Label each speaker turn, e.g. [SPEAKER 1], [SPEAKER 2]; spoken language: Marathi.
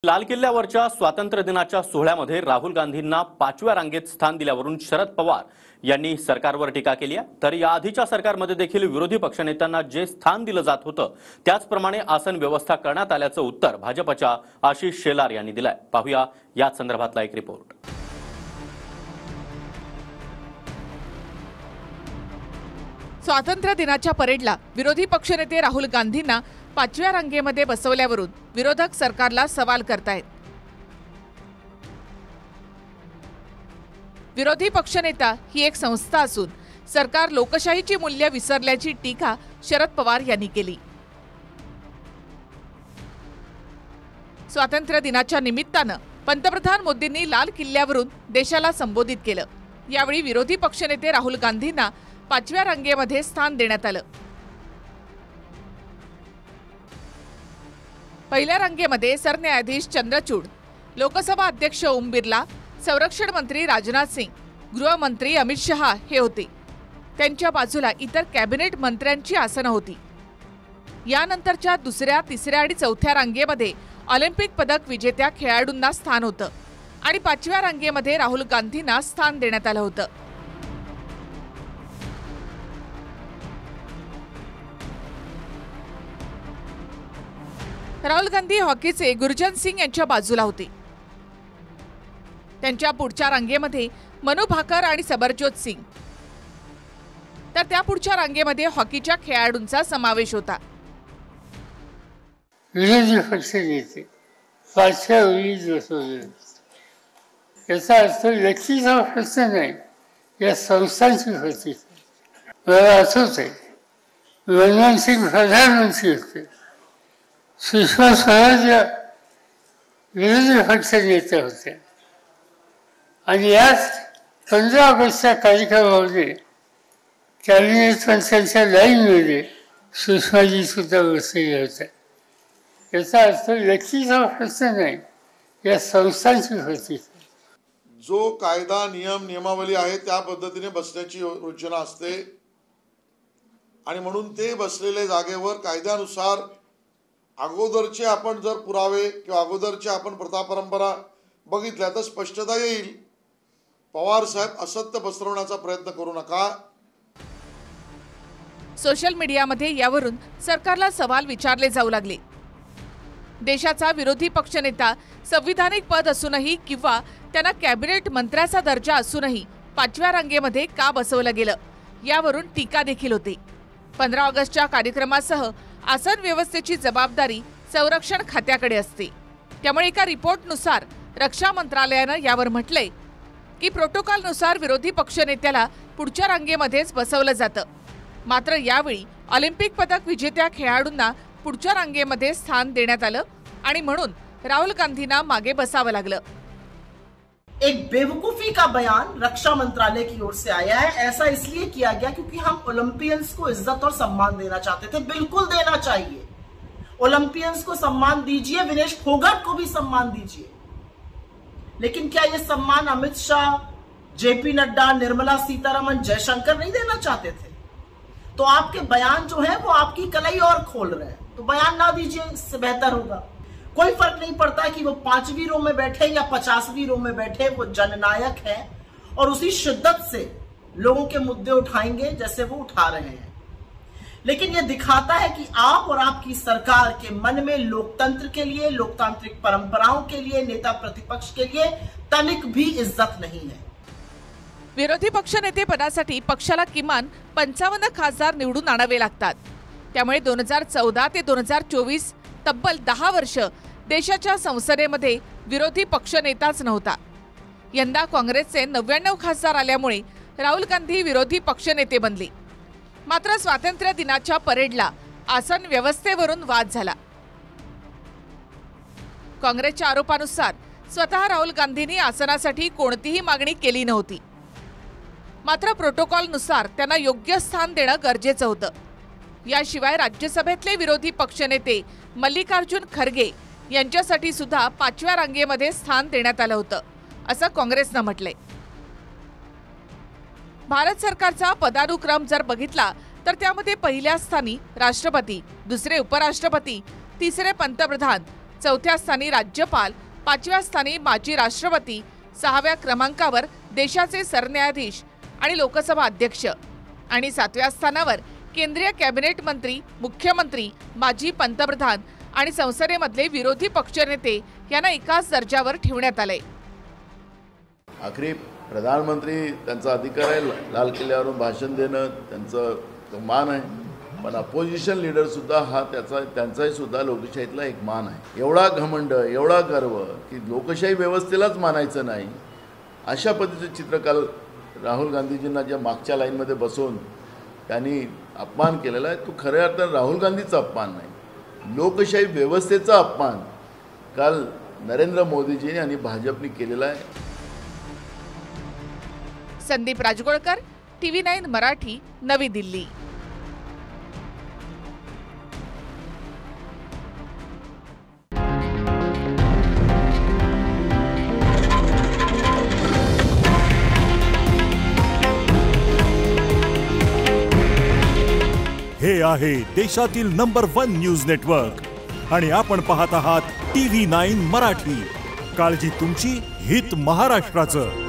[SPEAKER 1] लाल किल्ल्यावरच्या स्वातंत्र्य दिनाच्या सोहळ्यामध्ये राहुल गांधींना 5व्या रांगेत स्थान दिल्यावरून शरद पवार यांनी सरकारवर टीका केली आहे। तर या आधीच्या सरकारमध्ये देखील विरोधी पक्षनेत्यांना जे स्थान दिलं जात होतं त्याचप्रमाणे आसन व्यवस्था करण्यात आल्याचं उत्तर भाजपच्या आशिष शेलार यांनी दिलंय। पाहूया या संदर्भातला एक रिपोर्ट।
[SPEAKER 2] स्वातंत्र्य दिनाच्या परेडला विरोधी पक्षनेते राहुल गांधींना 5व्या रांगेमध्ये बसवल्यावरून विरोधक सरकारला सवाल करतायत। विरोधी पक्षनेता ही एक संस्था असून सरकार लोकशाहीची मूल्य विसरल्याची टीका शरद पवार यांनी केली। स्वातंत्र्य दिनाच्या निमित्तानं पंतप्रधान मोदींनी लाल किल्ल्यावरून देशाला संबोधित केलं। यावेळी विरोधी पक्षनेते राहुल गांधींना 5व्या रांगेमध्ये स्थान देण्यात आलं। पहिल्या रांगेमध्ये सरन्यायाधीश चंद्रचूड, लोकसभा अध्यक्ष ओम बिर्ला, संरक्षण मंत्री राजनाथ सिंग, गृहमंत्री अमित शहा हे होते। त्यांच्या बाजूला इतर कॅबिनेट मंत्र्यांची आसनं होती। यानंतरच्या दुसऱ्या, तिसऱ्या आणि चौथ्या रांगेमध्ये ऑलिम्पिक पदक विजेत्या खेळाडूंना स्थान होतं आणि 5व्या रांगेमध्ये राहुल गांधींना स्थान देण्यात आलं होतं। राहुल गांधी हॉकीचे गुरजंत सिंग यांच्या बाजूला होते। त्यांच्या पुढच्या रांगेमध्ये मनू भाकर आणि सबरजोत सिंग, तर त्या पुढच्या रांगेमध्ये हॉकीच्या खेळाडूंचा समावेश होता।
[SPEAKER 3] विरोधी पक्षनेते 5व्या ओळीत बसवले, याचा अर्थ व्यक्तीचा खर्च नाही, या संस्थांची खर्च। मला आठवत आहे मनमोहन सिंग प्रधानमंत्री होते, सुषमा स्वराज विरोधी पक्षनेत्या होत्या आणि याच 15 ऑगस्टच्या कार्यक्रमामध्ये कॅबिनेट मंत्र्यांच्या लाईनमध्ये सुषमाजी सुद्धा बसलेल्या होत्या। याचा अर्थ व्यक्तीचा खर्च नाही, या संस्थांची खर्च।
[SPEAKER 4] जो कायदा नियमावली आहे त्या पद्धतीने बसण्याची योजना असते आणि म्हणून ते बसलेल्या जागेवर कायद्यानुसार अगोदरचे आपण जर पुरावे किंवा अगोदरचे आपण प्रथा परंपरा बघितल्या तर स्पष्टता येईल। पवार साहेब असत्य पसरवण्याचा प्रयत्न करू नका।
[SPEAKER 2] सोशल मीडियामध्ये यावरून सरकारला सवाल विचारले जाऊ लागले। देशाचा विरोधी पक्षनेता संविधानिक पद असूनही किंवा त्यांना कॅबिनेट मंत्र्याचा दर्जा असूनही 5व्या रांगेमध्ये का बसवलं गेलं यावरून टीका देखील होती। 15 ऑगस्टच्या कार्यक्रमासह आसन व्यवस्थेची जबाबदारी संरक्षण खात्याकडे असते। त्यामुळे एका रिपोर्टनुसार रक्षा मंत्रालयानं यावर म्हटलंय की प्रोटोकॉलनुसार विरोधी पक्षनेत्याला पुढच्या रांगेमध्येच बसवलं जातं। मात्र यावेळी ऑलिम्पिक पदक विजेत्या खेळाडूंना पुढच्या रांगेमध्ये स्थान देण्यात आलं आणि म्हणून राहुल गांधींना मागे बसावं लागलं।
[SPEAKER 5] एक बेवकूफी का बयान रक्षा मंत्रालय की ओर से आया है। ऐसा इसलिए किया गया क्योंकि हम ओलंपियंस को इज्जत और सम्मान देना चाहते थे। बिल्कुल देना चाहिए, ओलंपियंस को सम्मान दीजिए, विनेश फोगाट को भी सम्मान दीजिए, लेकिन क्या ये सम्मान अमित शाह, जेपी नड्डा, निर्मला सीतारमण, जयशंकर नहीं देना चाहते थे? तो आपके बयान जो है वो आपकी कलाई और खोल रहे हैं, तो बयान ना दीजिए, इससे बेहतर होगा। कोई फर्क नहीं पड़ता कि वो 5वीं रो में बैठे या 50वीं रो में बैठे, वो जननायक है और उसी शिद्दत से लोगों के मुद्दे उठाएंगे जैसे वो उठा रहे हैं। लेकिन ये दिखाता है कि आप और आपकी सरकार के मन में लोकतंत्र के लिए, लोकतांत्रिक परंपराओं के लिए, नेता प्रतिपक्ष के लिए तनिक भी इज्जत नहीं है।
[SPEAKER 2] विरोधी पक्षनेते पदासाठी पक्षाला किमान 55 खासदार निवडून आणावे लागतात। त्यामुळे 2014 ते 2024 तब्बल 10 वर्ष देशाच्या संसदेमध्ये विरोधी पक्षनेताच नव्हता। यंदा काँग्रेसचे 99 खासदार आल्यामुळे राहुल गांधी विरोधी पक्षनेते बनले। मात्र स्वातंत्र्य दिनाच्या परेडला आसन व्यवस्थेवरून वाद झाला। काँग्रेसच्या आरोपानुसार स्वतः राहुल गांधींनी आसनासाठी कोणतीही मागणी केली नव्हती। मात्र प्रोटोकॉलनुसार त्यांना योग्य स्थान देणं गरजेचं होतं। याशिवाय राज्यसभेतले विरोधी पक्षनेते मल्लिकार्जुन खरगे यांच्यासाठी सुद्धा 5व्या रांगेमध्ये स्थान देण्यात आलं होतं असं काँग्रेसनं म्हटलंय। भारत सरकारचा पदानुक्रम जर बघितला तर त्यामध्ये पहिल्या स्थानी राष्ट्रपती, दुसरे उपराष्ट्रपती, तिसरे पंतप्रधान, 4थ्या स्थानी राज्यपाल, 5व्या स्थानी माजी राष्ट्रपती, 6व्या क्रमांकावर देशाचे सरन्यायाधीश आणि लोकसभा अध्यक्ष आणि 7व्या स्थानावर केंद्रीय कॅबिनेट मंत्री, मुख्यमंत्री, माजी पंतप्रधान आणि संसदेमधले विरोधी पक्षनेते यांना एकाच दर्जावर ठेवण्यात आले.
[SPEAKER 6] आखरी प्रधानमंत्री त्यांचा अधिकार आहे, लाल किल्ल्यावरून भाषण देणं त्यांचा मान आहे, पण अपोजिशन लीडर सुद्धा हा त्यांचाही सुद्धा लोकशाहीतला एक मान आहे. एवढा घमंड, एवढा गर्व की लोकशाही व्यवस्थेलाच मानायचं नाही, अशा पद्धतीचं चित्र काल राहुल गांधीजींना ज्या मागच्या लाईनमध्ये बसवून त्यांनी अपमान केलेला आहे, तो खऱ्या अर्थानं राहुल गांधीचा अपमान नाही, लोकशाही व्यवस्थेचा अपमान काल नरेंद्र मोदीजी आणि भाजपने केलेला आहे.
[SPEAKER 2] संदीप राजगोळकर, TV9 मराठी, नवी दिल्ली.
[SPEAKER 7] हे आहे देशातील नंबर 1 न्यूज नेटवर्क आणि आपण पाहत आहात TV9 मराठी. काळजी तुमची, हित महाराष्ट्राचं.